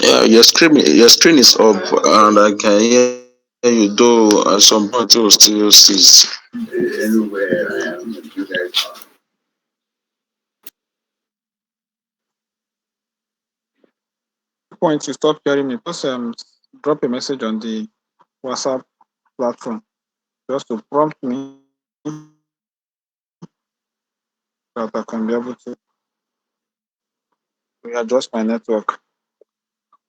Yeah, your screen is up, and I can hear you. Though at some point it will still cease. Anywhere I am, you guys are. Point you stop hearing me, just drop a message on the WhatsApp platform just to prompt me that I can be able to readjust my network.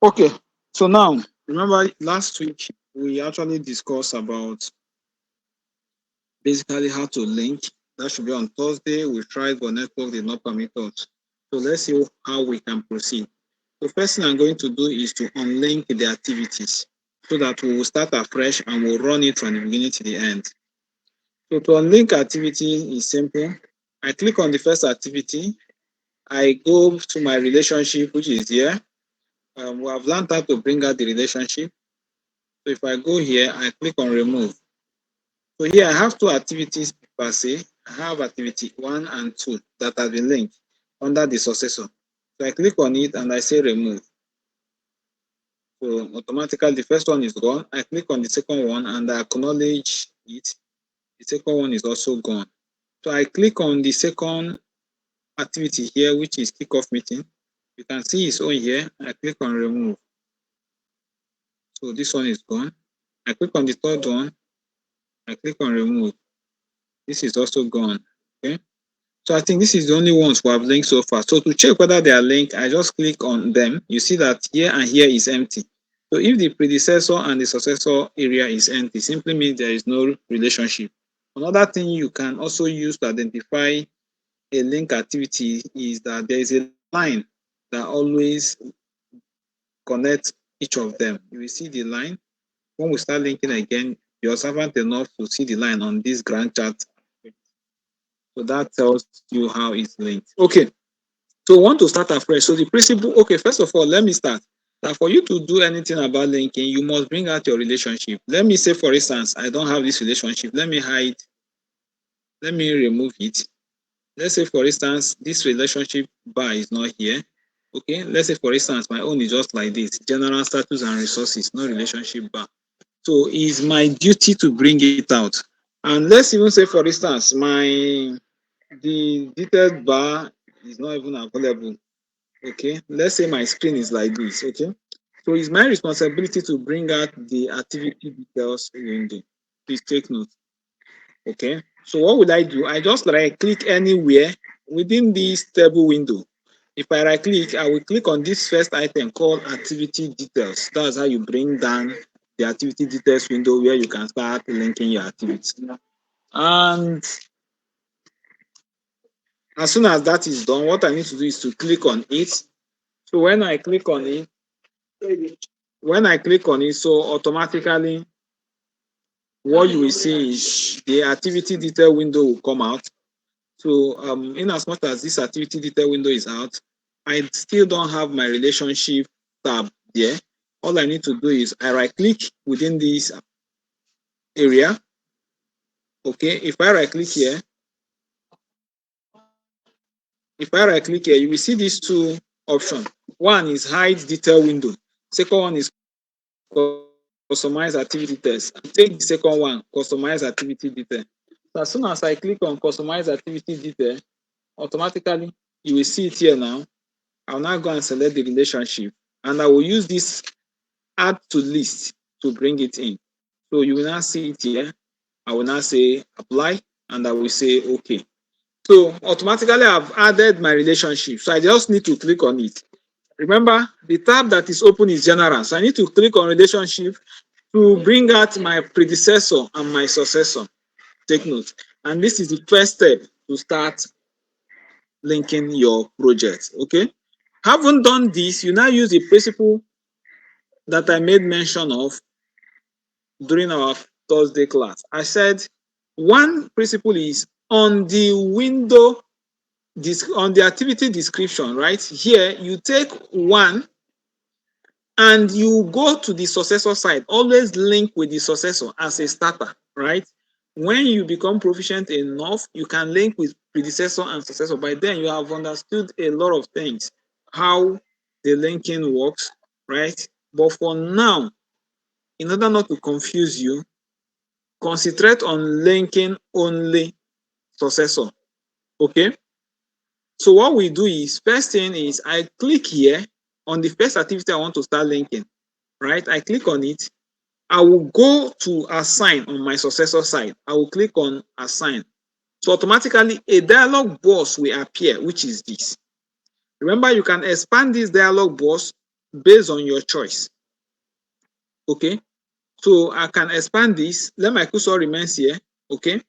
Okay, so now remember last week we actually discussed about basically how to link. That should be on Thursday. We tried, but network did not permit us. So let's see how we can proceed. The first thing I'm going to do is to unlink the activities so that we will start afresh and we'll run it from the beginning to the end. So to unlink activity is simple. I click on the first activity. I go to my relationship, which is here. We have learned how to bring out the relationship. So if I go here, I click on remove. So here I have two activities per se. I have activity 1 and 2 that have been linked under the successor. So I click on it and I say remove. So automatically the first one is gone. I click on the second one and I acknowledge it. The second one is also gone. So I click on the second activity here, which is kickoff meeting. You can see its own here. I click on remove. So this one is gone. I click on the third one. I click on remove. This is also gone. Okay. So I think this is the only ones we have linked so far. So to check whether they are linked, I just click on them. You see that here and here is empty. So if the predecessor and the successor area is empty, simply means there is no relationship. Another thing you can also use to identify a link activity is that there is a line that always connects each of them. You will see the line. When we start linking again, you're observant enough to see the line on this grand chart. So that tells you how it's linked. Okay. So we want to start afresh. So the principle, okay, first of all, let me start. That for you to do anything about linking, you must bring out your relationship. Let me say, for instance, I don't have this relationship. Let me hide, let me remove it. Let's say, for instance, this relationship bar is not here. Okay, let's say, for instance, my own is just like this: general status and resources, no relationship bar. So it's my duty to bring it out. And let's even say, for instance, the detailed bar is not even available. Okay, let's say my screen is like this. Okay, so it's my responsibility to bring out the activity details window. Please take note. Okay, so what would I do? I just right click anywhere within this table window. If I right click, I will click on this first item called activity details. That's how you bring down the activity details window where you can start linking your activities. And as soon as that is done, what I need to do is to click on it. So when I click on it, so automatically what you will see is the activity detail window will come out. So in as much as this activity detail window is out, I still don't have my relationship tab there. All I need to do is I right click within this area. Okay, if I right click here, you will see these two options. One is hide detail window. Second one is customize activity details. Take the second one, customize activity detail. So as soon as I click on customize activity detail, automatically you will see it here now. I'll now go and select the relationship and I will use this add to list to bring it in. So you will now see it here. I will now say apply and I will say okay. So automatically I've added my relationship. So I just need to click on it. Remember, the tab that is open is general. So I need to click on relationship to bring out my predecessor and my successor. Take note. And this is the first step to start linking your project. Okay. Having done this, you now use the principle that I made mention of during our Thursday class. I said one principle is on the window, on the activity description, right? Here, you take one and you go to the successor side. Always link with the successor as a starter, right? When you become proficient enough, you can link with predecessor and successor. By then, you have understood a lot of things, how the linking works, right? But for now, in order not to confuse you, concentrate on linking only successor. Okay? So what we do is, first thing is I click here on the first activity I want to start linking, right? I click on it. I will go to assign on my successor side. I will click on assign. So automatically a dialog box will appear, which is this. Remember, you can expand this dialog box based on your choice. Okay, so I can expand this. Let my cursor remains here. Okay,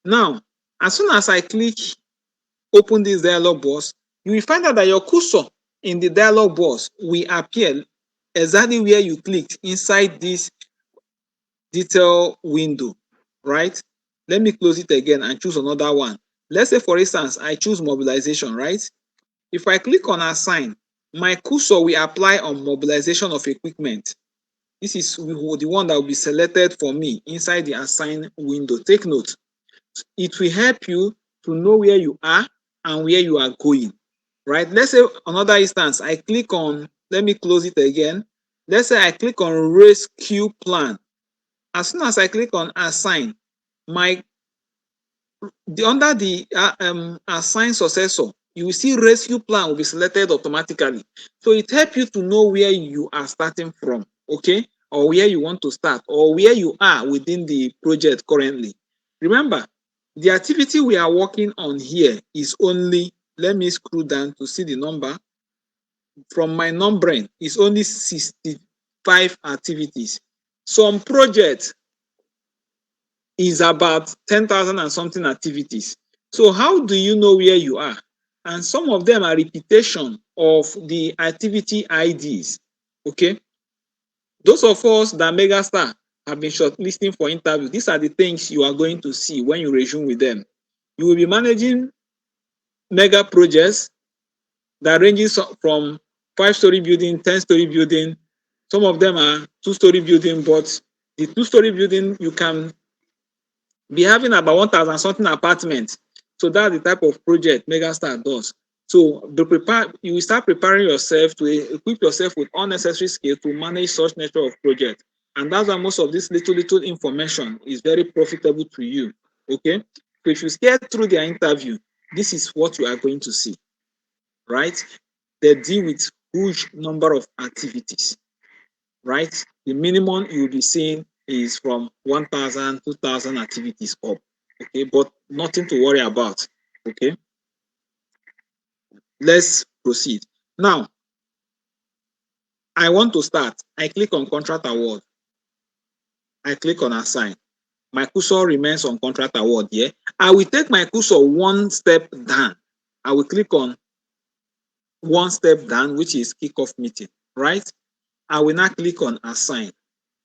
now as soon as I click open this dialog box, you will find out that your cursor in the dialog box will appear exactly where you clicked inside this detail window, right? Let me close it again and choose another one. Let's say, for instance, I choose mobilization, right? If I click on assign, my cursor will apply on mobilization of equipment. This is the one that will be selected for me inside the assign window. Take note, it will help you to know where you are and where you are going, right? Let's say another instance, I click on, let me close it again. Let's say I click on rescue plan. As soon as I click on assign, my under the assign successor, you will see rescue plan will be selected automatically. So it helps you to know where you are starting from, okay, or where you want to start, or where you are within the project currently. Remember, the activity we are working on here is only, let me scroll down to see the number. From my numbering, is only 65 activities. Some projects is about 10,000 and something activities. So how do you know where you are? And some of them are repetition of the activity IDs. Okay. Those of us that Megastar have been shortlisting for interview, these are the things you are going to see when you resume with them. You will be managing mega projects that ranges from 5-story building, 10-story building. Some of them are 2-story building, but the 2-story building, you can be having about 1,000 something apartments. So that's the type of project Megastar does. So you will start preparing yourself to equip yourself with unnecessary skills to manage such nature of project. And that's why most of this little information is very profitable to you. Okay. So if you get through their interview, this is what you are going to see, right? They deal with huge number of activities, right? The minimum you'll be seeing is from 1,000, 2,000 activities up, okay? But nothing to worry about, okay? Let's proceed. Now, I want to start. I click on contract award. I click on assign. My cursor remains on contract award here. I will take my cursor one step down. I will click on one step down, which is kickoff meeting, right? I will now click on assign.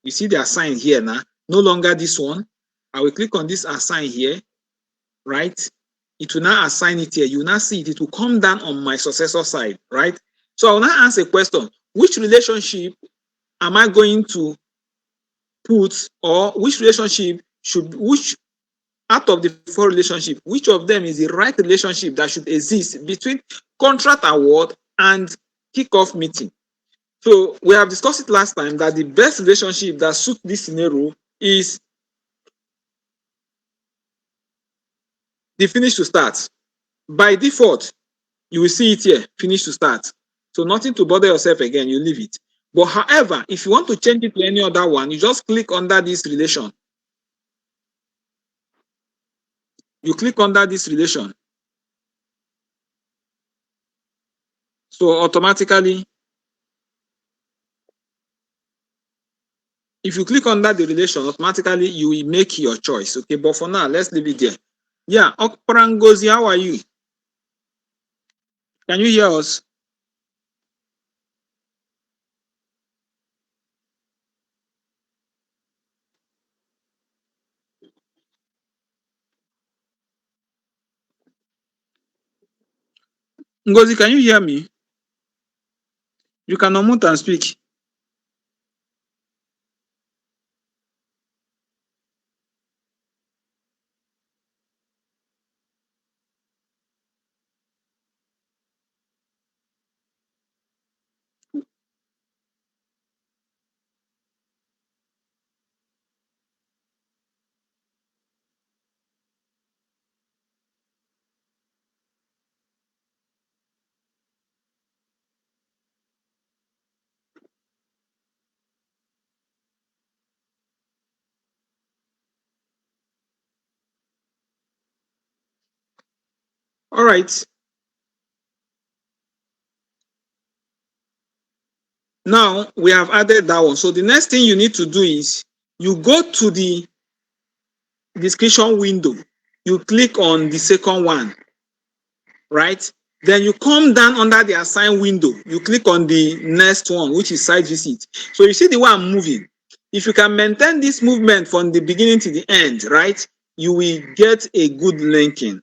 You see the assign here now, no longer this one. I will click on this assign here, right? It will now assign it here. You will now see it. It will come down on my successor side, right? So I will now ask a question. Which relationship am I going to put, or which relationship which out of the four relationships, which of them is the right relationship that should exist between contract award and kickoff meeting? So we have discussed it last time that the best relationship that suits this scenario is the finish to start. By default, you will see it here, finish to start. So nothing to bother yourself again, you leave it. But however, if you want to change it to any other one, you just click under this relation. You click under this relation. So automatically, if you click under the relation, automatically you will make your choice. Okay, but for now, let's leave it there. Yeah, Okparangozi, how are you? Can you hear us? Ngozi, can you hear me? You can unmute and speak. All right. Now we have added that one. So the next thing you need to do is you go to the description window. You click on the second one, right? Then you come down under the assign window. You click on the next one, which is site visit. So you see the way I'm moving. If you can maintain this movement from the beginning to the end, right, you will get a good linking.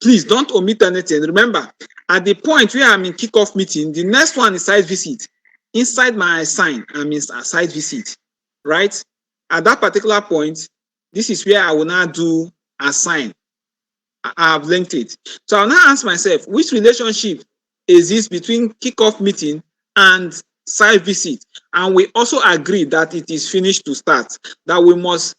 Please don't omit anything. Remember, at the point where I'm in kickoff meeting, the next one is site visit. Inside my assign, I'm in a site visit, right? At that particular point, this is where I will now do assign. I have linked it. So I'll now ask myself, which relationship exists between kickoff meeting and site visit? And we also agree that it is finished to start, that we must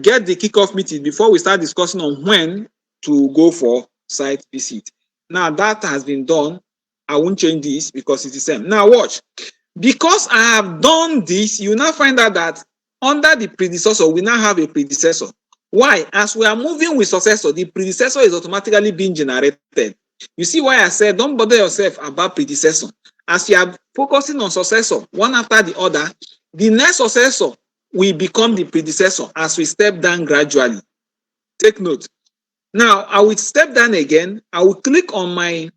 get the kickoff meeting before we start discussing on when to go for site visit. Now that has been done. I won't change this because it's the same. Now watch. Because I have done this, you now find out that under the predecessor, we now have a predecessor. Why? As we are moving with successor, the predecessor is automatically being generated. You see why I said don't bother yourself about predecessor. As you are focusing on successor, one after the other, the next successor will become the predecessor as we step down gradually. Take note. Now, I will step down again. I will click on my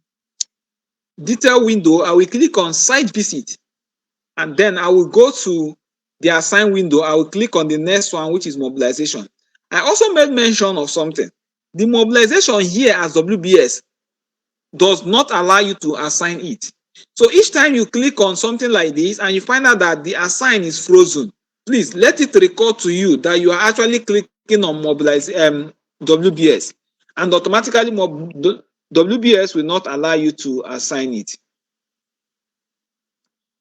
detail window. I will click on site visit. And then I will go to the assign window. I will click on the next one, which is mobilization. I also made mention of something. The mobilization here as WBS does not allow you to assign it. So each time you click on something like this and you find out that the assign is frozen, please let it record to you that you are actually clicking on mobilize WBS, and automatically WBS will not allow you to assign it.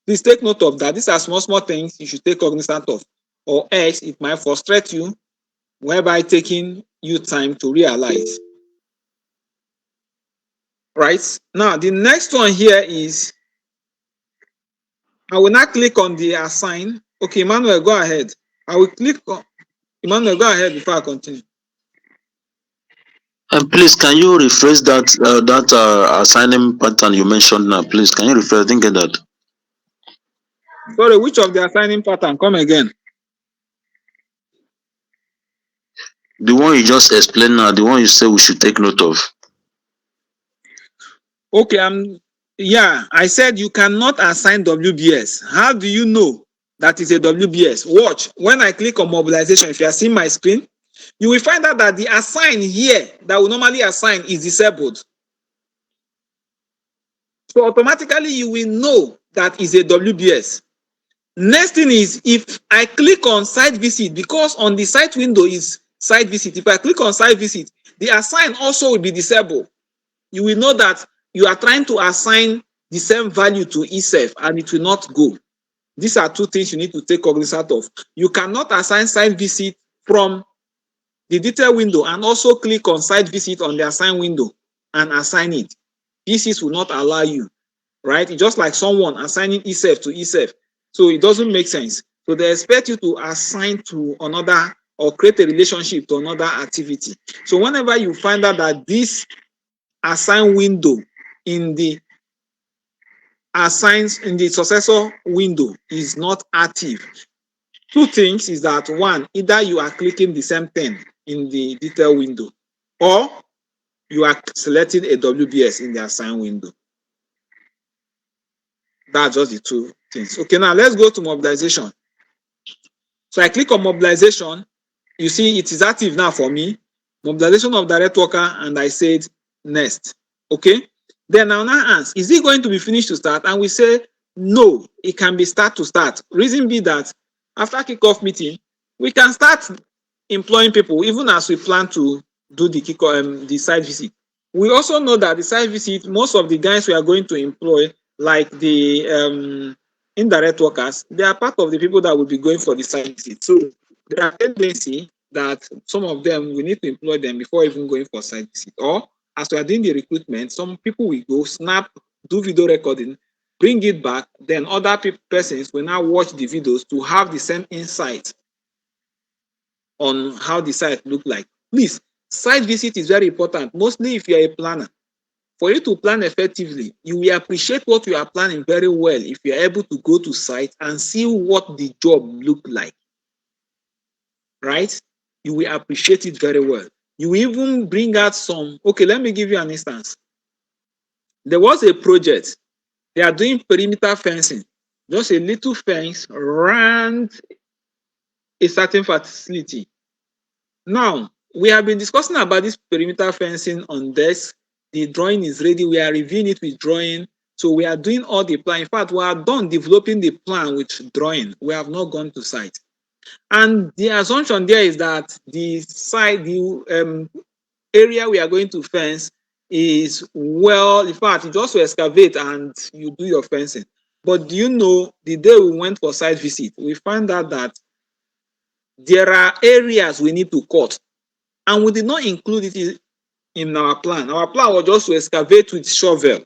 Please take note of that. These are small things you should take cognizance of, or else it might frustrate you, whereby taking you time to realize. Right? Now, the next one here is, I will now click on the assign. Okay, Emmanuel, go ahead. I will click on, Emmanuel, go ahead before I continue. And please, can you rephrase that assigning pattern you mentioned now? Please, can you rephrase? I didn't get that. Sorry, which of the assigning pattern? Come again. The one you just explained now, the one you say we should take note of. Okay, yeah, I said you cannot assign WBS. How do you know that is a WBS? Watch, when I click on mobilization, if you are seeing my screen, you will find out that the assign here that we normally assign is disabled. So automatically you will know that is a WBS. Next thing is, if I click on site visit, because on the site window is site visit, if I click on site visit, the assign also will be disabled. You will know that you are trying to assign the same value to itself and it will not go. These are two things you need to take cognizance of. You cannot assign site visit from the detail window and also click on site visit on the assign window and assign it. P6 will not allow you, right? It's just like someone assigning itself to itself. So it doesn't make sense. So they expect you to assign to another or create a relationship to another activity. So whenever you find out that this assign window in the assigns in the successor window is not active, two things is that, one, either you are clicking the same thing in the detail window or you are selecting a WBS in the assign window. That's just the two things. Okay, now let's go to mobilization. So I click on mobilization. You see it is active now for me. Mobilization of direct worker, and I said next. Okay. Then I'll now ask, is it going to be finished to start? And we say no, it can be start to start. Reason be that after kickoff meeting, we can start employing people even as we plan to do the kickoff, the site visit. We also know that the site visit, most of the guys we are going to employ, like the indirect workers, they are part of the people that will be going for the site visit. So there are tendency that some of them, we need to employ them before even going for site visit. Or as we are doing the recruitment, some people will go, snap, do video recording, bring it back, then other persons will now watch the videos to have the same insight on how the site look like. Please, site visit is very important, mostly if you are a planner. For you to plan effectively, you will appreciate what you are planning very well if you are able to go to site and see what the job look like, right? You will appreciate it very well. You will even bring out some, okay, let me give you an instance. There was a project, they are doing perimeter fencing, just a little fence around a certain facility. Now, we have been discussing about this perimeter fencing on desk. The drawing is ready. We are reviewing it with drawing. So we are doing all the plan. In fact, we are done developing the plan with drawing. We have not gone to site. And the assumption there is that the site, the area we are going to fence is well, in fact, you just excavate and you do your fencing. But do you know, the day we went for site visit, we found out that there are areas we need to cut, and we did not include it in our plan. Our plan was just to excavate with shovel.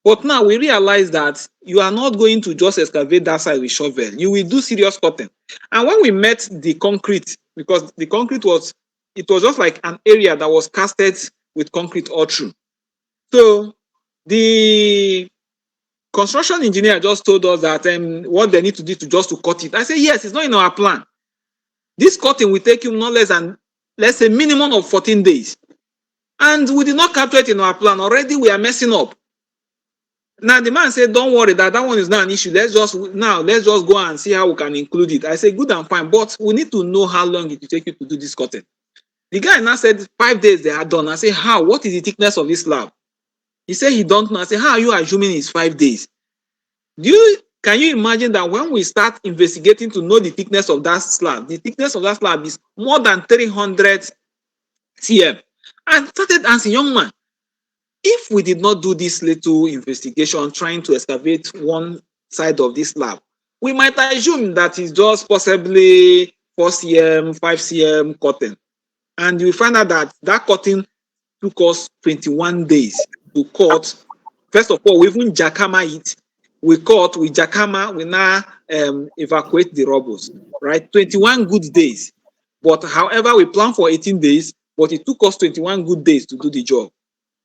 But now we realize that you are not going to just excavate that side with shovel. You will do serious cutting. And when we met the concrete, because the concrete was, it was just like an area that was casted with concrete all through. So the construction engineer just told us that what they need to do to just to cut it. I said, yes, it's not in our plan. This cutting will take you no less than, let's say, minimum of 14 days. And we did not capture it in our plan. Already we are messing up. Now the man said, don't worry, that one is not an issue. Let's just go and see how we can include it. I said, good and fine, but we need to know how long it will take you to do this cutting. The guy now said 5 days they are done. I said, how? What is the thickness of this slab? He said he don't know. I said, how are you assuming it's 5 days? Can you imagine that when we start investigating to know the thickness of that slab, the thickness of that slab is more than 300 cm? And started asking, young man, if we did not do this little investigation trying to excavate one side of this slab, we might assume that it's just possibly 4 cm, 5 cm cutting. And you find out that that cutting took us 21 days to cut. First of all, we even jackhammer it. We cut, we jackhammer, we now evacuate the rubbles, right? 21 good days. But however, we planned for 18 days, but it took us 21 good days to do the job.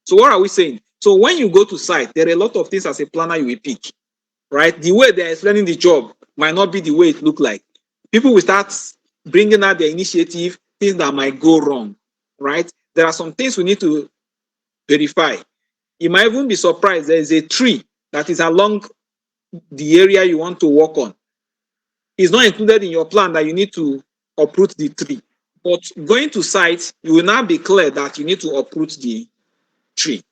So what are we saying? So when you go to site, there are a lot of things as a planner you will pick, right? The way they're explaining the job might not be the way it look like. People will start bringing out their initiative, things that might go wrong, right? There are some things we need to verify. You might even be surprised there is a tree that is along the area you want to work on. It's not included in your plan that you need to uproot the tree. But going to site, you will now be clear that you need to uproot the tree.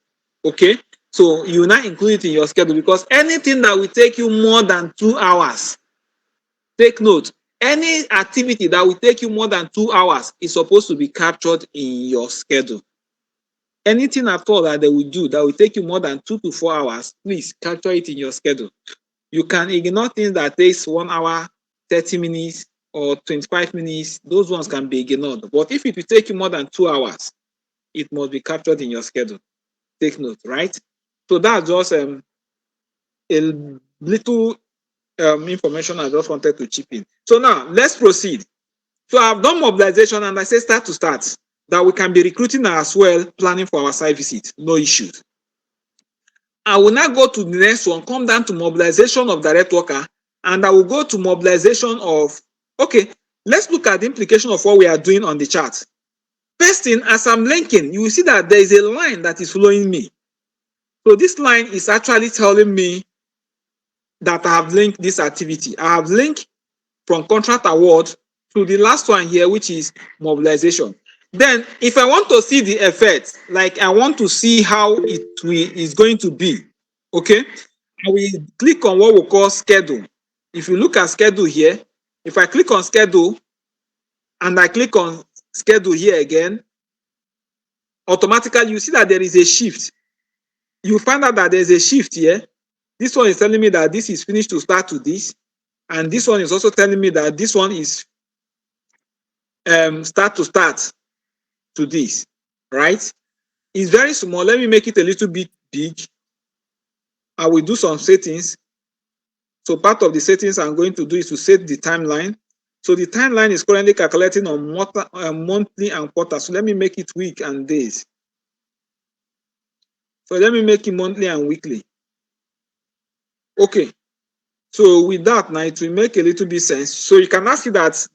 Okay? So you will not include it in your schedule, because anything that will take you more than 2 hours, take note, any activity that will take you more than 2 hours is supposed to be captured in your schedule. Anything at all that they will do that will take you more than 2 to 4 hours, please capture it in your schedule. You can ignore things that takes 1 hour, 30 minutes, or 25 minutes. Those ones can be ignored. But if it will take you more than 2 hours, it must be captured in your schedule. Take note, right? So that's just a little information I just wanted to chip in. So now let's proceed. So I've done mobilization, and I say start to start, that we can be recruiting as well, planning for our site visit. No issues. I will now go to the next one, come down to mobilization of direct worker, and I will go to mobilization of, okay, let's look at the implication of what we are doing on the chart. First thing, as I'm linking, you will see that there is a line that is following me. So this line is actually telling me that I have linked this activity. I have linked from contract award to the last one here, which is mobilization. Then if I want to see the effect, like I want to see how it is going to be, okay, I will click on what we call schedule. If you look at schedule here, if I click on schedule and I click on schedule here again, automatically you see that there is a shift. You find out that there's a shift here. This one is telling me that this is finished to start to this, and this one is also telling me that this one is start to this, right? It's very small. Let me make it a little bit big. I will do some settings. So part of the settings I'm going to do is to set the timeline. So the timeline is currently calculating on monthly and quarter. So let me make it week and days. So let me make it monthly and weekly. Okay. So with that now, it will make a little bit sense. So you can now see that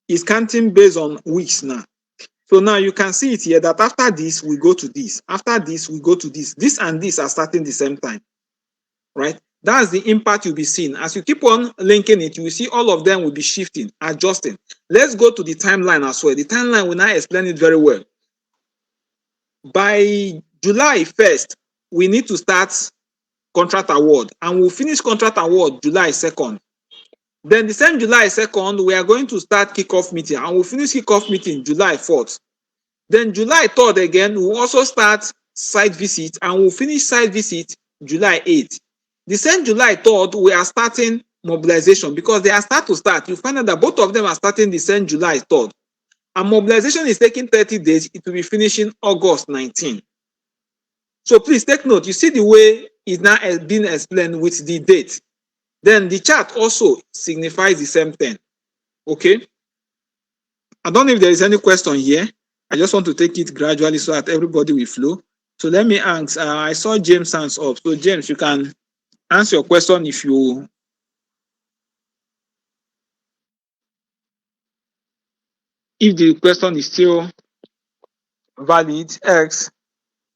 is counting based on weeks now. So now you can see it here that after this, we go to this. After this, we go to this. This and this are starting the same time, right? That's the impact you'll be seeing. As you keep on linking it, you will see all of them will be shifting, adjusting. Let's go to the timeline as well. The timeline will now explain it very well. By July 1st, we need to start contract award, and we'll finish contract award July 2nd. Then the same July 2nd, we are going to start kickoff meeting, and we'll finish kickoff meeting July 4th. Then July 3rd again, we'll also start site visit, and we'll finish site visit July 8th. The same July 3rd, we are starting mobilization because they are start to start. You find out that both of them are starting the same July 3rd. And mobilization is taking 30 days. It will be finishing August 19. So please take note. You see the way it's now being explained with the date. Then the chart also signifies the same thing. Okay. I don't know if there is any question here. I just want to take it gradually so that everybody will flow. So let me ask. I saw James hands up. So James, you can answer your question if the question is still valid. X,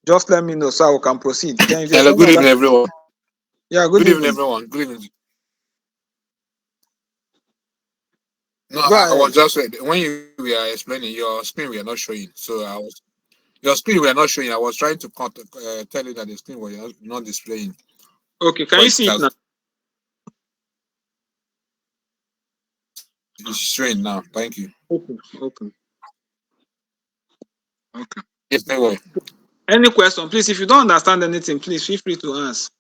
just let me know so I can proceed. Then if there's Hello, any good other, evening, everyone. yeah, good Good evening, evening. everyone. Good evening. No, Go I was ahead. just when you were explaining your screen, we are not showing. So your screen we are not showing. I was trying to tell you that the screen was not displaying, Okay, can but you see it now? it's showing now. Thank you. Okay. Yes, no way. Any question, please? If you don't understand anything, please feel free to ask.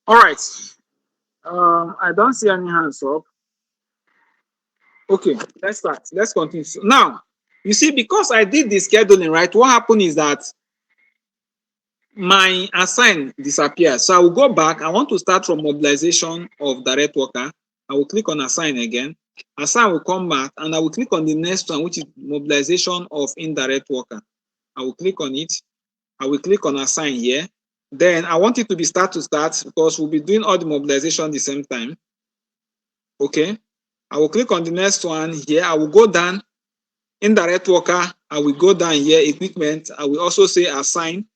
All right. I don't see any hands up. Okay, let's start. Let's continue. So now, you see, because I did the scheduling, right? What happened is that my assign disappears. So I will go back. I want to start from mobilization of direct worker. I will click on assign again. Assign will come back, and I will click on the next one, which is mobilization of indirect worker. I will click on it. I will click on assign here. Then I want it to be start to start because we'll be doing all the mobilization at the same time. Okay. I will click on the next one here. I will go down indirect worker. I will go down here equipment. I will also say assign.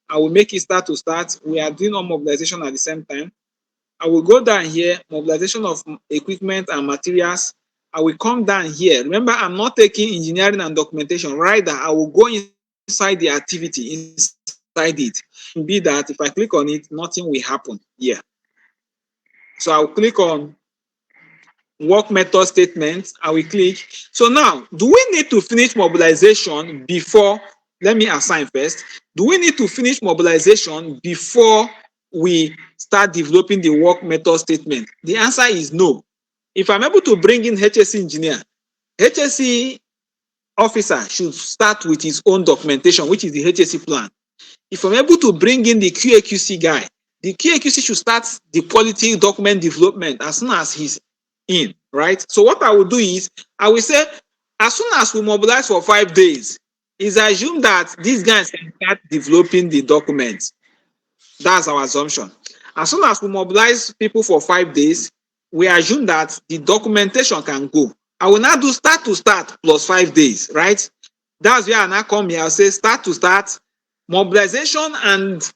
I will make it start to start. We are doing all mobilization at the same time. I will go down here, mobilization of equipment and materials. I will come down here. Remember, I'm not taking engineering and documentation. Rather, I will go inside the activity, inside it. Be that if I click on it, nothing will happen here. So I'll click on work method statement. I will click. So now, do we need to finish mobilization before? Let me assign first. Do we need to finish mobilization before we start developing the work method statement? The answer is no. If I'm able to bring in HSC engineer, HSC officer should start with his own documentation, which is the HSC plan. If I'm able to bring in the QAQC guy, the QAQC should start the quality document development as soon as he's in, right? So what I will do is, I will say, as soon as we mobilize for 5 days, is assume that these guys can start developing the documents. That's our assumption. As soon as we mobilize people for 5 days, we assume that the documentation can go. I will now do start to start plus 5 days, right? That's where I now come here. I'll say start to start. Mobilization and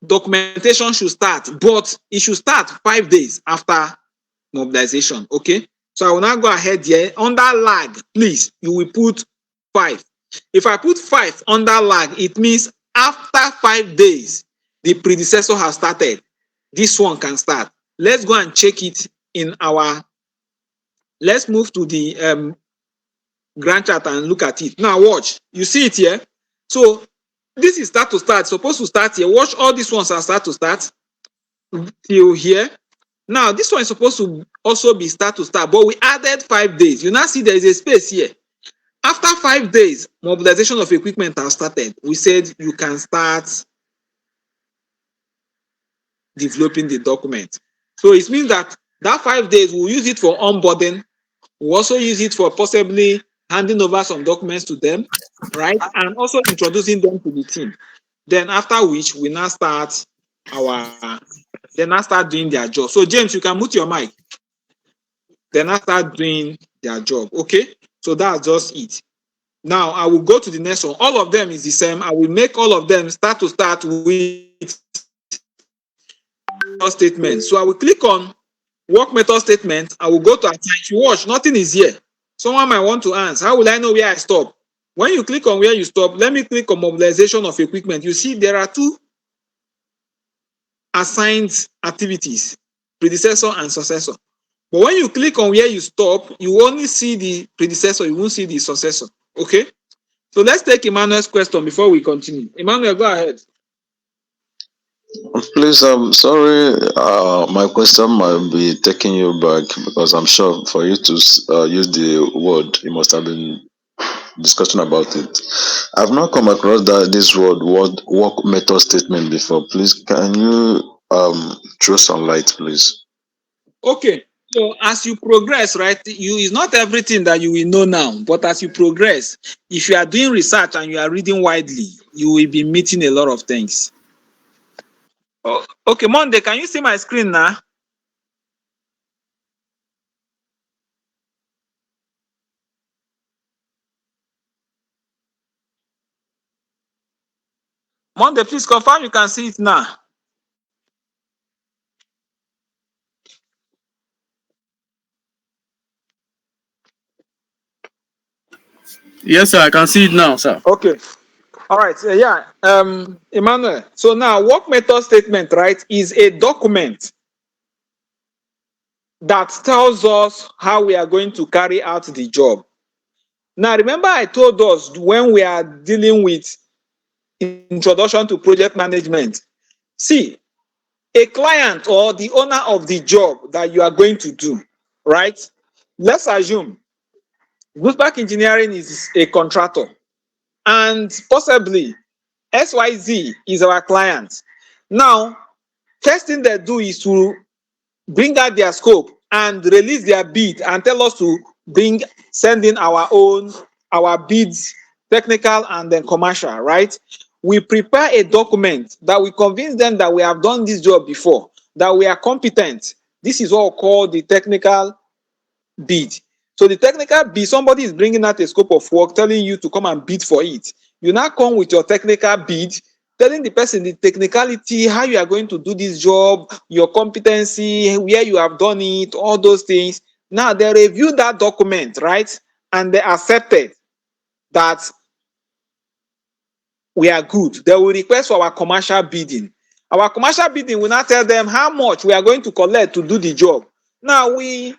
documentation should start, but it should start 5 days after mobilization. Okay. So I will now go ahead here. Under lag, please, you will put 5. If I put 5 under lag, it means after 5 days, the predecessor has started. This one can start. Let's go and check it in our. Let's move to the Grand chart and look at it. Now watch. You see it here? So this is start to start. Supposed to start here. Watch, all these ones are start to start till here. Now this one is supposed to also be start to start, but we added 5 days. You now see there is a space here. After 5 days, mobilization of equipment has started. We said you can start developing the document. So it means that 5 days we'll use it for onboarding. We'll also use it for possibly handing over some documents to them, right? And also introducing them to the team. Then after which we now start doing their job. So James, you can mute your mic. Then I start doing their job. Okay, so that's just it. Now I will go to the next one. All of them is the same. I will make all of them start with statement. So I will click on work method statement. I will go to assign. If you watch, nothing is here. Someone might want to answer, how will I know where I stop? When you click on where you stop, let me click on mobilization of equipment. You see there are two assigned activities, predecessor and successor. But when you click on where you stop, you only see the predecessor, you won't see the successor. Okay? So let's take Emmanuel's question before we continue. Emmanuel, go ahead. Please, I'm sorry. My question might be taking you back because I'm sure for you to use the word, you must have been discussing about it. I've not come across this word work method statement before. Please, can you throw some light, please? Okay. So as you progress, right, it's not everything that you will know now, but as you progress, if you are doing research and you are reading widely, you will be meeting a lot of things. Oh, okay, Monday, can you see my screen now? Monday, please confirm you can see it now. Yes, sir. I can see it now, sir. Okay. All right. So yeah. Emmanuel. So now, work method statement, right, is a document that tells us how we are going to carry out the job. Now, remember I told us when we are dealing with introduction to project management. See, a client or the owner of the job that you are going to do, right? Let's assume Gutzbach Engineering is a contractor and possibly XYZ is our client. Now, first thing they do is to bring out their scope and release their bid and tell us to send in our bids, technical and then commercial, right? We prepare a document that we convince them that we have done this job before, that we are competent. This is what we call the technical bid. So the technical bid, somebody is bringing out a scope of work, telling you to come and bid for it. You now come with your technical bid, telling the person the technicality, how you are going to do this job, your competency, where you have done it, all those things. Now they review that document, right? And they accepted that we are good. They will request for our commercial bidding. Our commercial bidding will not tell them how much we are going to collect to do the job. Now we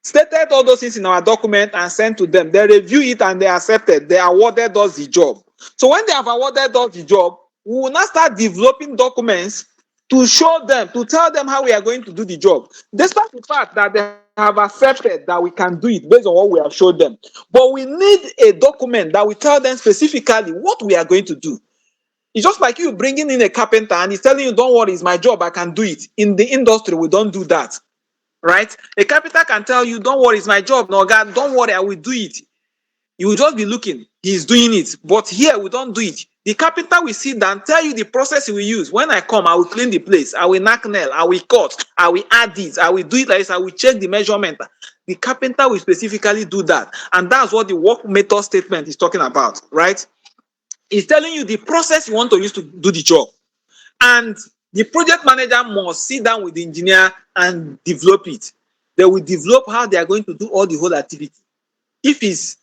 stated all those things in our document and sent to them. They review it and they accepted. They awarded us the job. So when they have awarded us the job, we will now start developing documents to show them, to tell them how we are going to do the job. Despite the fact that they have accepted that we can do it based on what we have showed them. But we need a document that will tell them specifically what we are going to do. It's just like you bringing in a carpenter and he's telling you, don't worry, it's my job, I can do it. In the industry, we don't do that. Right? A carpenter can tell you, don't worry, it's my job. No, God, don't worry, I will do it. You will just be looking, he's doing it. But here, we don't do it. The carpenter will sit down, tell you the process he will use. When I come, I will clean the place. I will knock nail. I will cut. I will add this. I will do it like this. I will check the measurement. The carpenter will specifically do that. And that's what the work method statement is talking about, right? It's telling you the process you want to use to do the job. And the project manager must sit down with the engineer and develop it. They will develop how they are going to do all the whole activity. If it's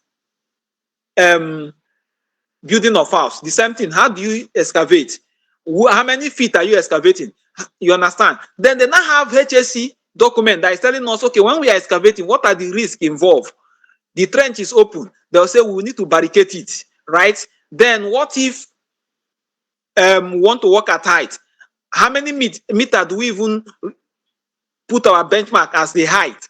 building of house, the same thing. How do you excavate? How many feet are you excavating? You understand? Then they now have HSC document that is telling us, okay, when we are excavating, what are the risks involved? The trench is open. They'll say we need to barricade it, right? Then what if we want to work at height? How many meter do we even put our benchmark as the height?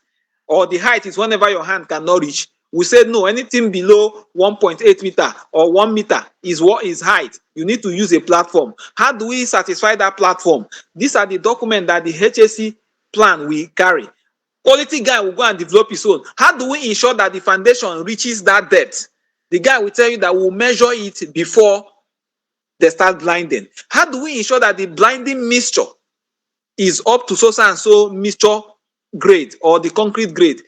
Or the height is whenever your hand cannot reach. We said no, anything below 1.8 meter or 1 meter is what is height. You need to use a platform. How do we satisfy that platform? These are the documents that the HSC plan we carry. Quality guy will go and develop his own. How do we ensure that the foundation reaches that depth? The guy will tell you that we'll measure it before they start blinding. How do we ensure that the blinding mixture is up to so and so mixture grade or the concrete grade?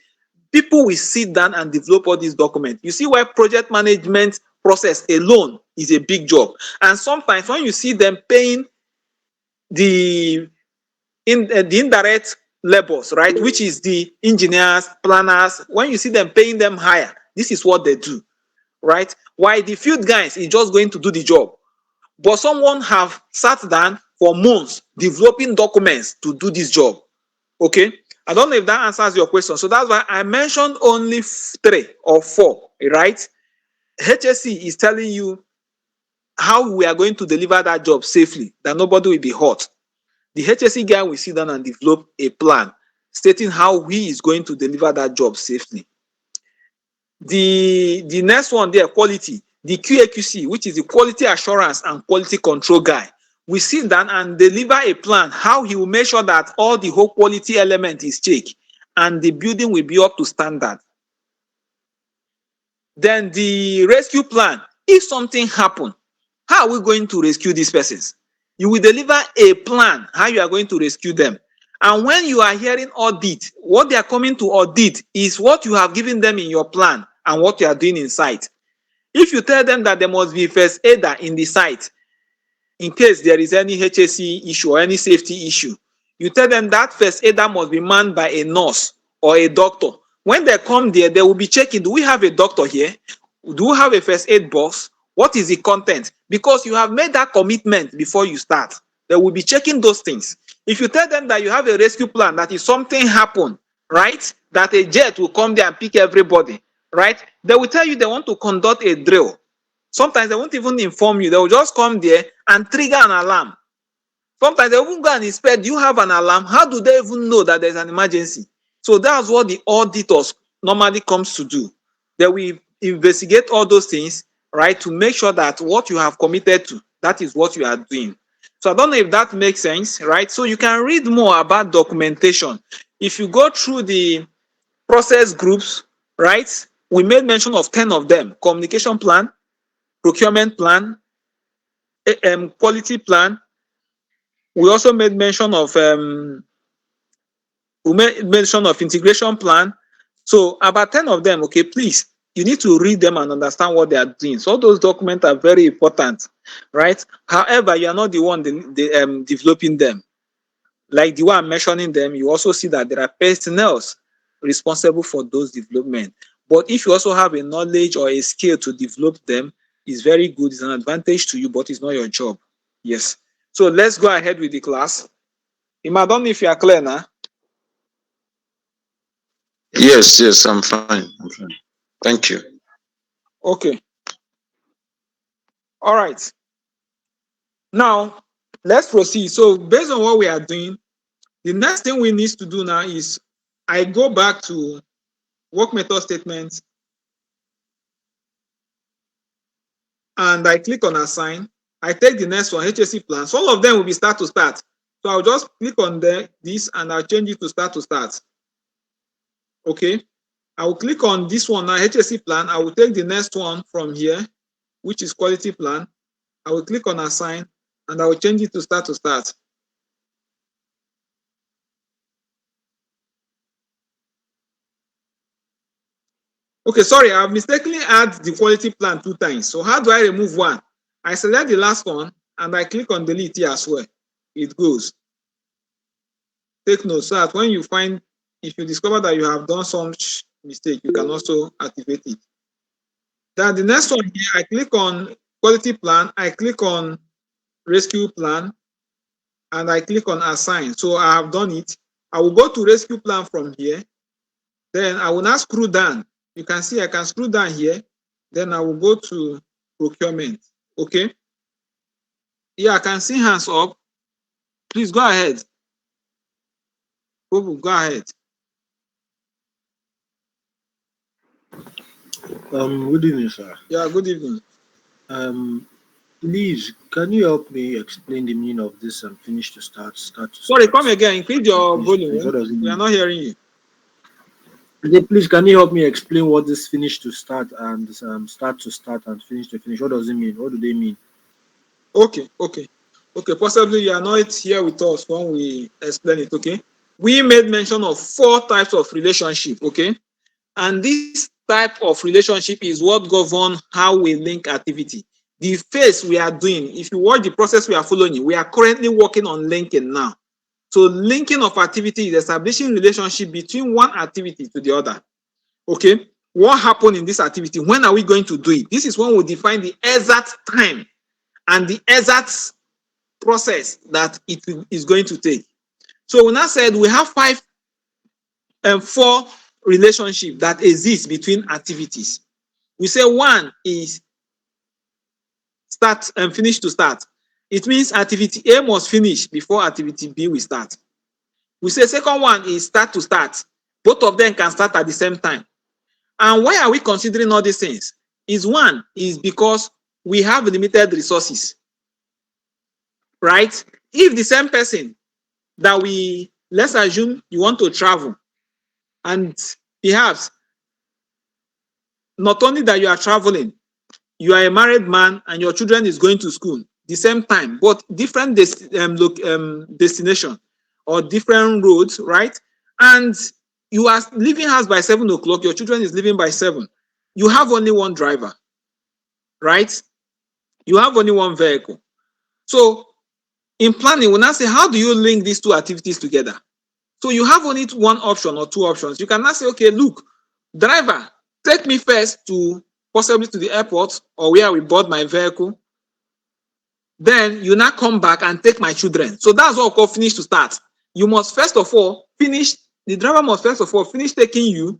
People will sit down and develop all these documents. You see why project management process alone is a big job. And sometimes when you see them paying the indirect labors, right, which is the engineers, planners, when you see them paying them higher, this is what they do, right? Why the field guys is just going to do the job. But someone have sat down for months developing documents to do this job. Okay, I don't know if that answers your question. So that's why I mentioned only 3 or 4, right? HSC is telling you how we are going to deliver that job safely, that nobody will be hurt. The HSC guy will sit down and develop a plan stating how he is going to deliver that job safely. The next one there, quality, the QAQC, which is the quality assurance and quality control guy, we sit down and deliver a plan how he will make sure that all the whole quality element is checked and the building will be up to standard. Then the rescue plan, if something happen, how are we going to rescue these persons? You will deliver a plan how you are going to rescue them. And when you are hearing audit, what they are coming to audit is what you have given them in your plan and what you are doing in site. If you tell them that there must be first aider in the site in case there is any HSE issue or any safety issue, you tell them that first aider must be manned by a nurse or a doctor. When they come there, they will be checking, do we have a doctor here? Do we have a first aid box? What is the content? Because you have made that commitment before you start. They will be checking those things. If you tell them that you have a rescue plan, that if something happen, right, that a jet will come there and pick everybody, right, they will tell you they want to conduct a drill. Sometimes they won't even inform you. They will just come there and trigger an alarm. Sometimes they won't go and inspect. Do you have an alarm? How do they even know that there's an emergency? So that's what the auditors normally comes to do. They will investigate all those things, right, to make sure that what you have committed to, that is what you are doing. So I don't know if that makes sense, right? So you can read more about documentation. If you go through the process groups, right, we made mention of 10 of them: communication plan, procurement plan, quality plan. We also made mention of integration plan. So about 10 of them, okay, please, you need to read them and understand what they are doing. So those documents are very important, right? However, you are not the one developing them. Like the one mentioning them, you also see that there are personnel responsible for those development. But if you also have a knowledge or a skill to develop them, it's very good. It's an advantage to you, but it's not your job. Yes. So let's go ahead with the class. I don't know if you are clear now. Yes, I'm fine. Thank you. Okay. All right. Now, let's proceed. So based on what we are doing, the next thing we need to do now is I go back to work method statements and I click on assign. I take the next one, HSC plan. So all of them will be start to start. So I'll just click on this and I'll change it to start to start. Okay. I will click on this one now, HSC plan. I will take the next one from here, which is quality plan. I will click on assign and I will change it to start to start. Okay, sorry, I've mistakenly added the quality plan 2 times. So how do I remove one? I select the last one and I click on delete here as well. It goes. Take note so that when you find, if you discover that you have done some mistake, you can also activate it. Then the next one here, I click on quality plan, I click on rescue plan, and I click on assign. So I have done it. I will go to rescue plan from here. Then I will now scroll down. You can see I can scroll down here. Then I will go to procurement. Okay. Yeah, I can see hands up. Please go ahead. Go ahead. Good evening, sir. Yeah, good evening. Please, can you help me explain the meaning of this finish to start, start to Sorry, start? come again. Increase your Please, what volume. does it We are mean? not hearing you. Please, can you help me explain what this finish to start and start to start and finish to finish? What does it mean? What do they mean? Okay. Possibly you are not here with us when we explain it. Okay. We made mention of 4 types of relationship. Okay. And this type of relationship is what govern how we link activity. The phase we are doing, if you watch the process we are following, we are currently working on linking now. So linking of activity is establishing relationship between one activity to the other. Okay, what happened in this activity? When are we going to do it? This is when we define the exact time and the exact process that it is going to take. So we now said we have 4 relationships that exist between activities. We say one is start and finish to start. It means activity A must finish before activity B will start. We say second one is start to start. Both of them can start at the same time. And why are we considering all these things? One is because we have limited resources, right? If the same person that let's assume you want to travel, and perhaps not only that you are traveling, you are a married man and your children is going to school the same time, but different destination or different roads, right? And you are leaving house by 7 o'clock, your children is leaving by 7. You have only one driver, right? You have only one vehicle. So in planning, we now say, how do you link these 2 activities together? So you have only one option or 2 options. You can now say, okay, look, driver, take me first to possibly to the airport or where we bought my vehicle. Then you now come back and take my children. So that's what we call finish to start. You must first of all finish, the driver must first of all finish taking you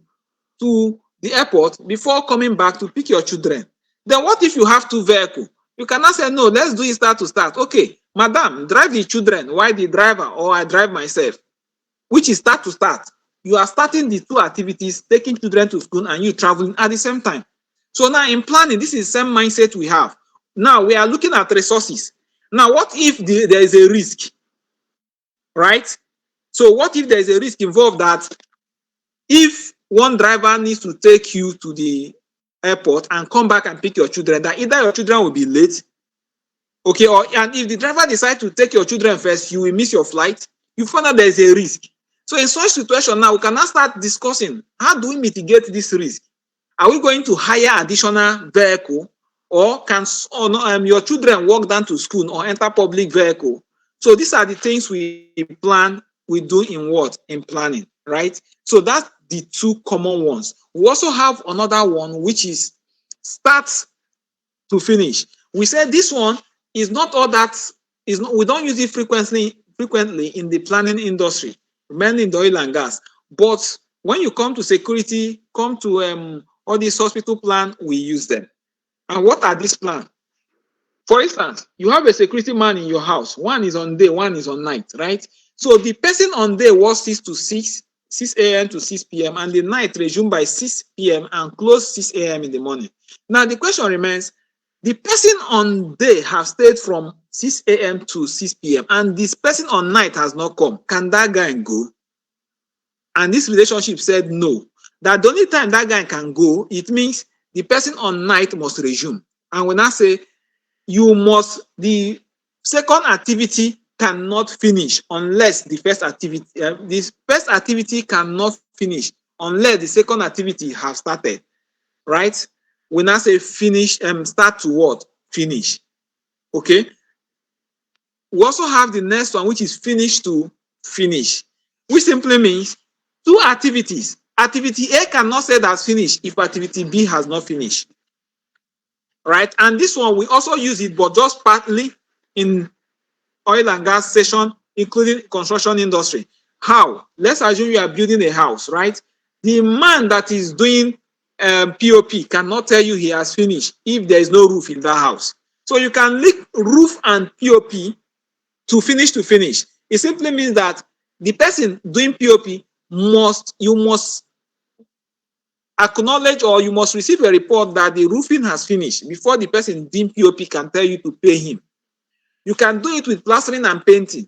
to the airport before coming back to pick your children. Then what if you have 2 vehicles? You cannot say, no, let's do it start to start. Okay, madam, drive the children while the driver or I drive myself, which is start to start. You are starting the 2 activities, taking children to school and you traveling at the same time. So now in planning, this is the same mindset we have. Now we are looking at resources. Now, what if there is a risk, right? So what if there is a risk involved that if one driver needs to take you to the airport and come back and pick your children, that either your children will be late, okay, and if the driver decides to take your children first, you will miss your flight. You find out there is a risk. So in such situation now, we can now start discussing, how do we mitigate this risk? Are we going to hire additional vehicle, or can your children walk down to school or enter public vehicle? So these are the things we plan, we do in what? In planning, right? So that's the 2 common ones. We also have another one, which is start to finish. We said this one is not all that, is not, we don't use it frequently in the planning industry, mainly in the oil and gas. But when you come to security, come to all these hospital plan, we use them. And what are these plans? For instance, you have a security man in your house. One is on day, one is on night, right? So the person on day works 6 a.m. to 6 p.m. and the night resume by 6 p.m. and close 6 a.m. in the morning. Now the question remains, the person on day has stayed from 6 a.m. to 6 p.m. and this person on night has not come. Can that guy go? And this relationship said no. That the only time that guy can go, it means the person on night must resume. And when I say the second activity cannot finish unless the first activity, this first activity cannot finish unless the second activity has started, right? When I say finish, start to what? Finish. Okay. We also have the next one, which is finish to finish, which simply means 2 activities. Activity A cannot say that's finished if activity B has not finished. Right? And this one, we also use it, but just partly in oil and gas session, including construction industry. How? Let's assume you are building a house, right? The man that is doing POP cannot tell you he has finished if there is no roof in that house. So you can link roof and POP to finish. It simply means that the person doing POP must acknowledge, or you must receive a report that the roofing has finished before the person doing POP can tell you to pay him. You can do it with plastering and painting.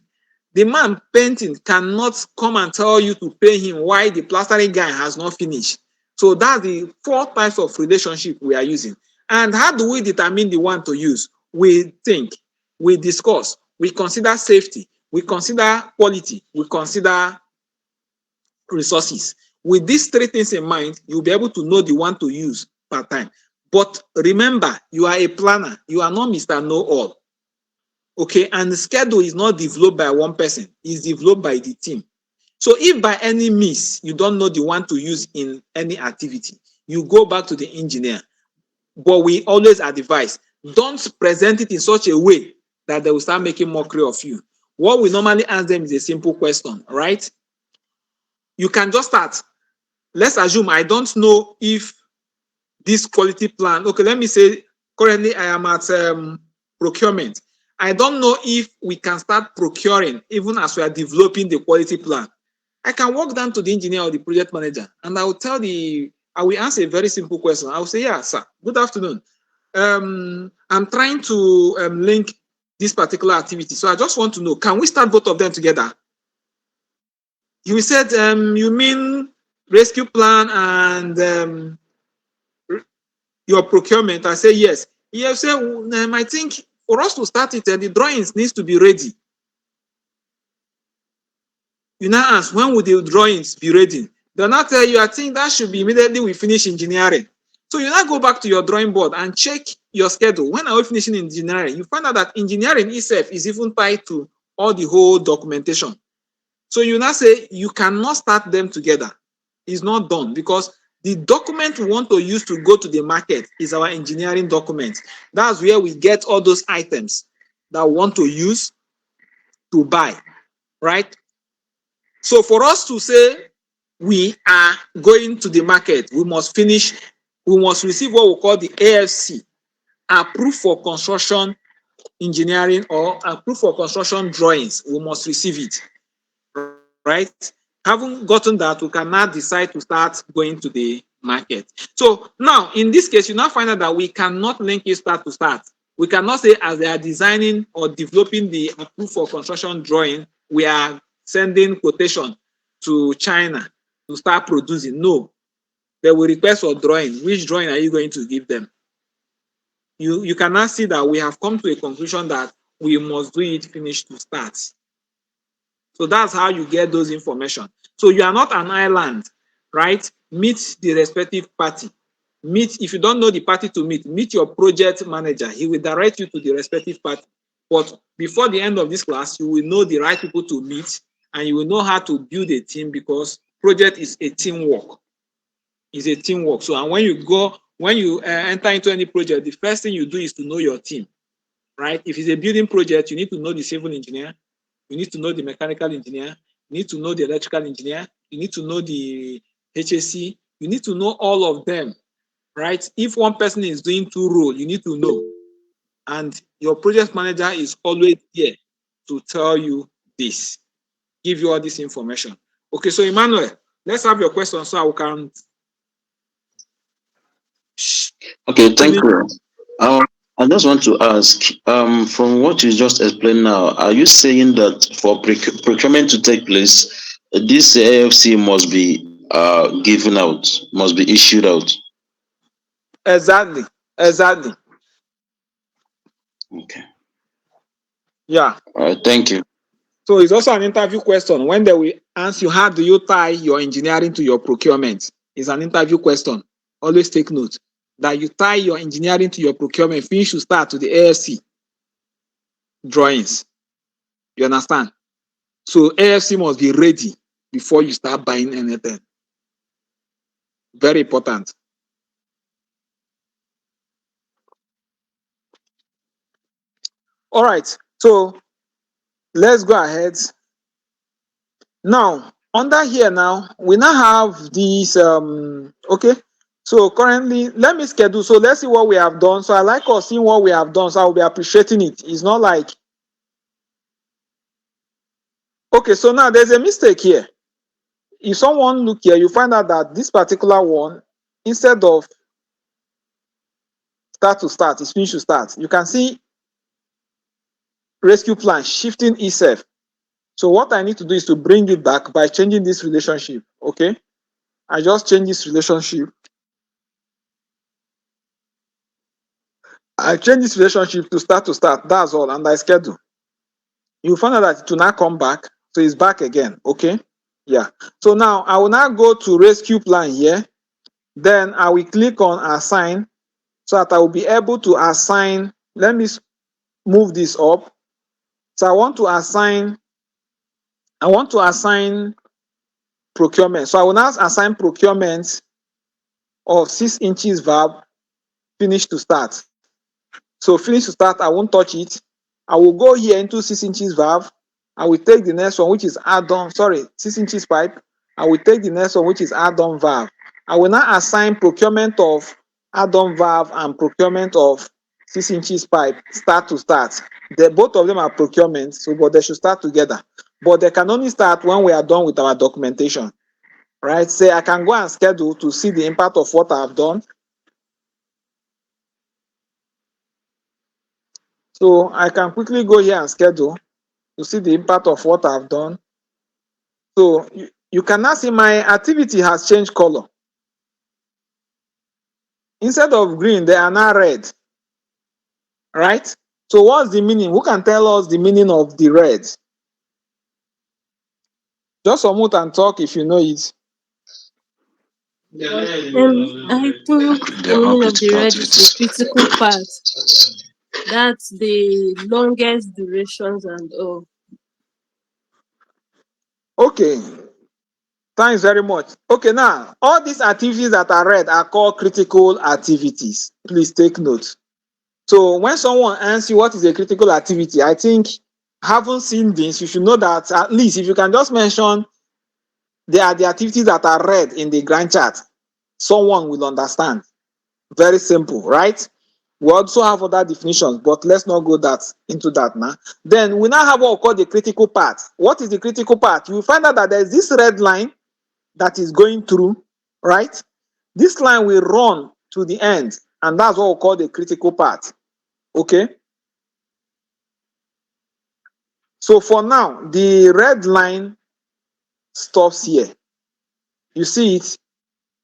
The man painting cannot come and tell you to pay him while the plastering guy has not finished. So that's the 4 types of relationship we are using. And how do we determine the one to use? We think, we discuss, we consider safety, we consider quality, we consider resources. With these 3 things in mind, you'll be able to know the one to use per time. But remember, you are a planner. You are not Mr. Know-all. Okay, and the schedule is not developed by one person. It's developed by the team. So if by any means you don't know the one to use in any activity, you go back to the engineer. But we always advise, don't present it in such a way that they will start making mockery of you. What we normally ask them is a simple question, right? You can just start. Let's assume I don't know if this quality plan, okay, let me say currently I am at procurement. I don't know if we can start procuring even as we are developing the quality plan. I can walk down to the engineer or the project manager and I will answer a very simple question. I will say, yeah, sir, good afternoon. I'm trying to link this particular activity. So I just want to know, can we start both of them together? He said, you mean rescue plan and your procurement? I say, yes. He said, I think for us to start it, the drawings needs to be ready. You now ask, when would the drawings be ready? They'll not tell you, I think that should be immediately we finish engineering. So you now go back to your drawing board and check your schedule. When are we finishing engineering? You find out that engineering itself is even tied to all the whole documentation. So you now say you cannot start them together. It's not done because the document we want to use to go to the market is our engineering document. That's where we get all those items that we want to use to buy, right? So for us to say we are going to the market, we must receive what we call the AFC, approved for construction engineering or approved for construction drawings. We must receive it, right? Having gotten that, we can now decide to start going to the market. So now, in this case, you now find out that we cannot link it start to start. We cannot say as they are designing or developing the approved for construction drawing, we are sending quotation to China to start producing. No, they will request for drawing. Which drawing are you going to give them? You cannot see that we have come to a conclusion that we must do it finish to start. So that's how you get those information. So you are not an island, right? Meet the respective party. If you don't know the party to meet your project manager. He will direct you to the respective party. But before the end of this class, you will know the right people to meet and you will know how to build a team because project is a teamwork. It's a teamwork. So, and when you enter into any project, the first thing you do is to know your team, right? If it's a building project, you need to know the civil engineer, you need to know the mechanical engineer, you need to know the electrical engineer, you need to know the HSC, you need to know all of them, right? If one person is doing 2 roles, you need to know. And your project manager is always here to tell you this, give you all this information. Okay, so Emmanuel, let's have your question so I can. Okay, thank you. I just want to ask, from what you just explained now, are you saying that for procurement to take place, this AFC must be given out, must be issued out? Exactly. Okay. Yeah. All right, thank you. So it's also an interview question. When they will ask you, how do you tie your engineering to your procurement? It's an interview question. Always take note that you tie your engineering to your procurement. Finish to start to the AFC drawings. You understand? So AFC must be ready before you start buying anything. Very important. All right. So let's go ahead. Now, under here now, we now have these, okay. So currently, let me schedule. So let's see what we have done. So I like us seeing what we have done. So I will be appreciating it. It's not like, okay, so now there's a mistake here. If someone look here, you find out that this particular one instead of start to start, it's finish to start. You can see rescue plan shifting itself. So what I need to do is to bring it back by changing this relationship. Okay, I just change this relationship. I change this relationship to start. That's all, and I schedule. You find out that it will now come back, so it's back again. Okay, yeah. So now I will now go to rescue plan here. Then I will click on assign, so that I will be able to assign. Let me move this up. So I want to assign procurement. So I will now assign procurement of 6 inches valve finish to start. So finish to start, I won't touch it. I will go here into 6 inches valve. I will take the next one, which is add-on, 6 inches pipe. I will take the next one, which is add-on valve. I will now assign procurement of add-on valve and procurement of 6 inches pipe start to start. Both of them are procurement, so but they should start together. But they can only start when we are done with our documentation. Right? Say I can go and schedule to see the impact of what I've done. So I can quickly go here and schedule to see the impact of what I've done. So you can now see my activity has changed color. Instead of green, they are now red. Right? So what's the meaning? Who can tell us the meaning of the red? Just unmute and talk if you know it. I think They the are all meaning of the critical red is the activities. critical part. That's the longest durations and all. Okay. Thanks very much. Okay, now all these activities that are red are called critical activities. Please take note. So when someone asks you what is a critical activity, I think haven't seen this, you should know that at least if you can just mention they are the activities that are red in the grand chart, someone will understand. Very simple, right? We also have other definitions, but let's not go into that now. Then we now have what we call the critical part. What is the critical part? You will find out that there is this red line that is going through, right? This line will run to the end, and that's what we call the critical part. Okay? So for now, the red line stops here. You see it?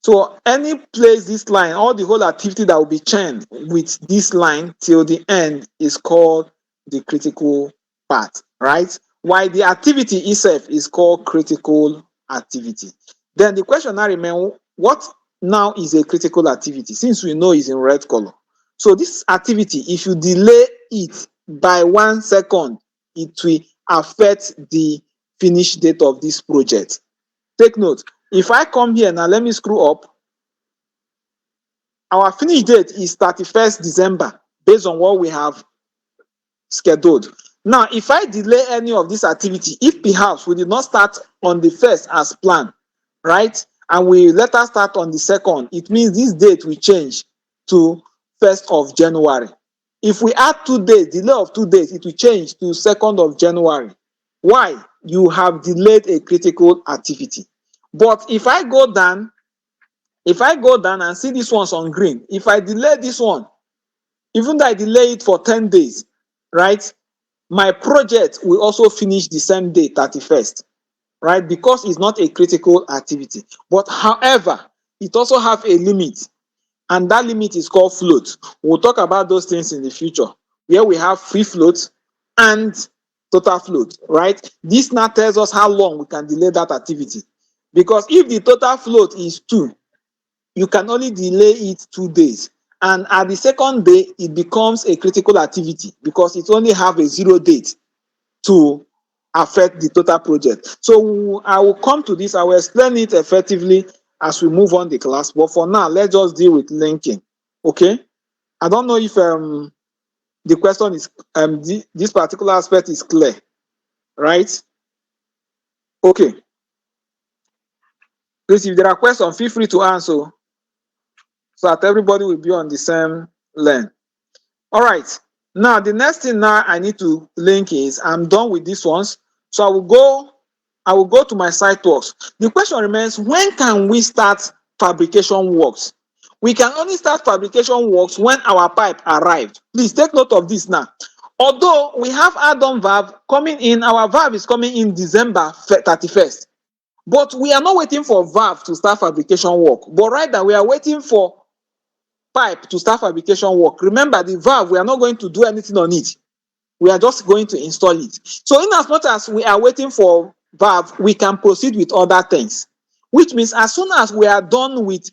So any place this line, all the whole activity that will be chained with this line till the end is called the critical part, right? While the activity itself is called critical activity. Then the question now remains, what now is a critical activity? Since we know it's in red color. So this activity, if you delay it by 1 second, it will affect the finish date of this project. Take note. If I come here now, let me screw up. Our finish date is 31st December based on what we have scheduled. Now, if I delay any of this activity, if perhaps we did not start on the 1st as planned, right, and we let us start on the 2nd, it means this date will change to 1st of January. If we add 2 days, delay of 2 days, it will change to 2nd of January. Why? You have delayed a critical activity. But if I go down and see this one's on green, if I delay this one, even though I delay it for 10 days, right, my project will also finish the same day, 31st, right, because it's not a critical activity. But however, it also have a limit, and that limit is called float. We'll talk about those things in the future, where we have free float and total float, right? This now tells us how long we can delay that activity. Because if the total float is 2, you can only delay it 2 days. And at the second day, it becomes a critical activity because it only have a 0 date to affect the total project. So I will come to this. I will explain it effectively as we move on the class. But for now, let's just deal with linking. Okay? I don't know if the question is, this particular aspect is clear. Right? Okay. Please, if there are questions, feel free to answer so that everybody will be on the same lane. All right. Now, the next thing now I need to link is I'm done with these ones. So I will go to my site works. The question remains, when can we start fabrication works? We can only start fabrication works when our pipe arrived. Please take note of this now. Although we have add-on valve coming in, our valve is coming in December 31st. But we are not waiting for valve to start fabrication work, but rather we are waiting for pipe to start fabrication work. Remember, the valve, we are not going to do anything on it. We are just going to install it. So in as much as we are waiting for valve, we can proceed with other things, which means as soon as we are done with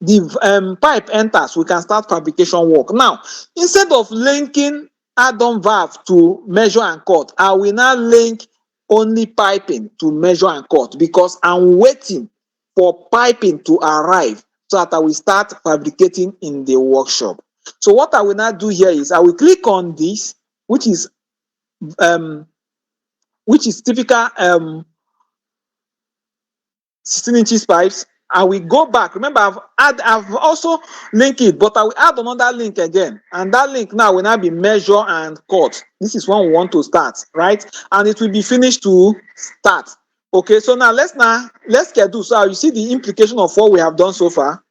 the pipe enters, we can start fabrication work. Now, instead of linking add-on valve to measure and cut, I will now link only piping to measure and cut, because I'm waiting for piping to arrive so that I will start fabricating in the workshop. So what I will now do here is I will click on this, which is typical 16 inches pipes. I will go back. Remember, I've also linked it, but I will add another link again. And that link now will now be measure and cut. This is when we want to start, right? And it will be finished to start. Okay, so now let's schedule. So you see the implication of what we have done so far.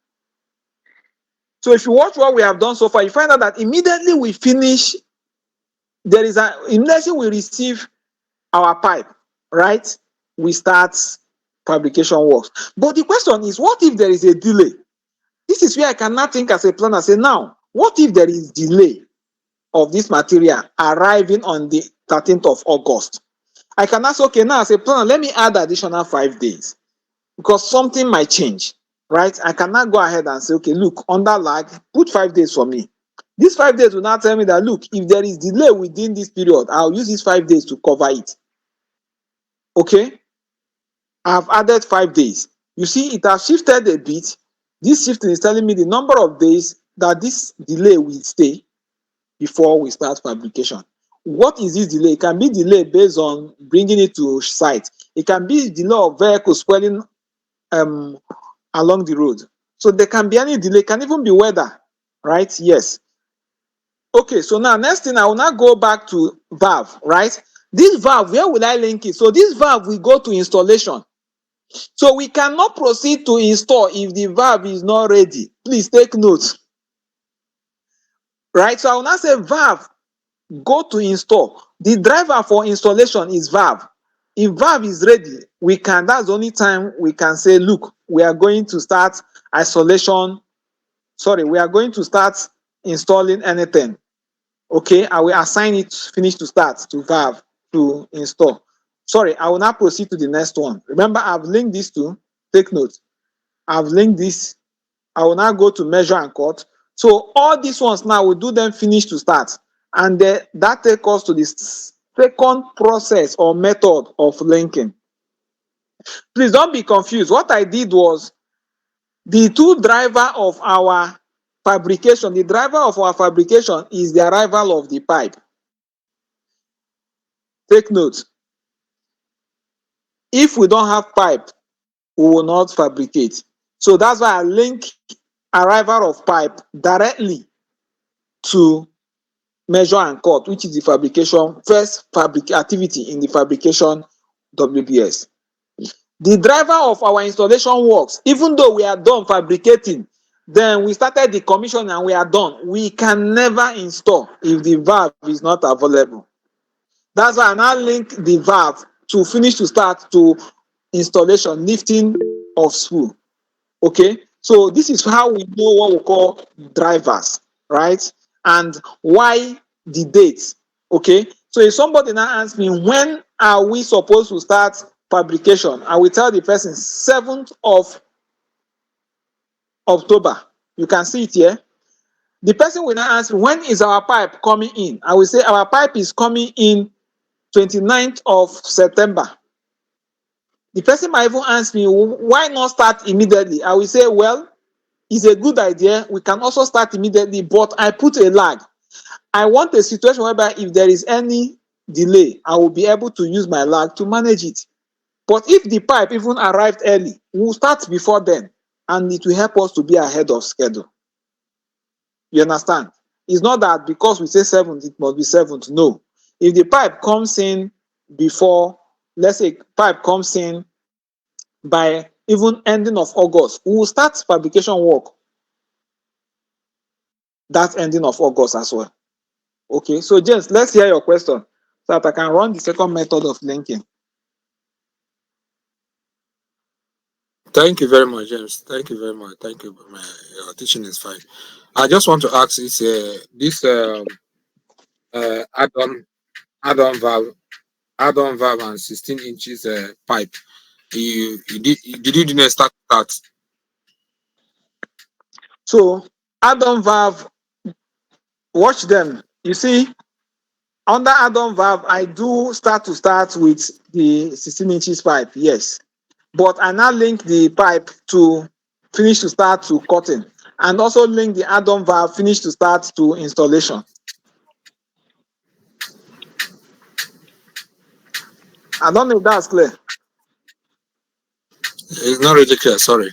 So if you watch what we have done so far, you find out that immediately we finish, immediately we receive our pipe, right? We start fabrication works. But the question is, what if there is a delay? This is where I cannot think as a planner. Say, now, what if there is delay of this material arriving on the 13th of August? I can ask, okay, now as a planner, let me add additional 5 days, because something might change, right? I cannot go ahead and say, okay, look, under lag, put 5 days for me. These 5 days will now tell me that, look, if there is delay within this period, I'll use these 5 days to cover it. Okay? I've added 5 days. You see, it has shifted a bit. This shifting is telling me the number of days that this delay will stay before we start fabrication. What is this delay? It can be delay based on bringing it to site. It can be delay of vehicles swelling along the road. So there can be any delay. It can even be weather, right? Yes. Okay, so now next thing, I will now go back to valve, right? This valve, where will I link it? So this valve will go to installation. So we cannot proceed to install if the valve is not ready. Please take note. Right? So I will now say valve, go to install. The driver for installation is valve. If valve is ready, that's the only time we can say, look, we are going to start isolation. Sorry, we are going to start installing anything. Okay, I will assign it finish to start to valve to install. Sorry, I will now proceed to the next one. Remember, I've linked these two. Take note. I've linked this. I will now go to measure and cut. So all these ones now, we do them finish to start. And that takes us to the second process or method of linking. Please don't be confused. What I did was the two driver of our fabrication, the driver of our fabrication is the arrival of the pipe. Take note. If we don't have pipe, we will not fabricate. So that's why I link arrival of pipe directly to measure and cut, which is the first activity in the fabrication WBS. The driver of our installation works, even though we are done fabricating, then we started the commission and we are done, we can never install if the valve is not available. That's why I now link the valve to finish to start to installation, lifting of spool. Okay, so this is how we know what we call drivers, right? And why the dates. Okay, so if somebody now asks me, when are we supposed to start fabrication, I will tell the person 7th of October. You can see it here. The person will now ask me, when is our pipe coming in? I will say our pipe is coming in 29th of September. The person might even ask me, why not start immediately? I will say, well, it's a good idea. We can also start immediately, but I put a lag. I want a situation whereby if there is any delay, I will be able to use my lag to manage it. But if the pipe even arrived early, we'll start before then, and it will help us to be ahead of schedule. You understand? It's not that because we say 7th, it must be 7th. No. If the pipe comes in before, let's say pipe comes in by even ending of August, we will start fabrication work that ending of August as well. Okay, so James, let's hear your question so that I can run the second method of linking. Thank you very much, James. Thank you very much. Thank you. Your teaching is fine. I just want to ask is this add-on add-on valve and 16 inches pipe. Did you didn't start that? So add-on valve, watch them. You see, under add-on valve, I do start with the 16 inches pipe, yes. But I now link the pipe to finish to start to cutting, and also link the add-on valve finish to start to installation. I don't know if that's clear. It's not really clear. Sorry.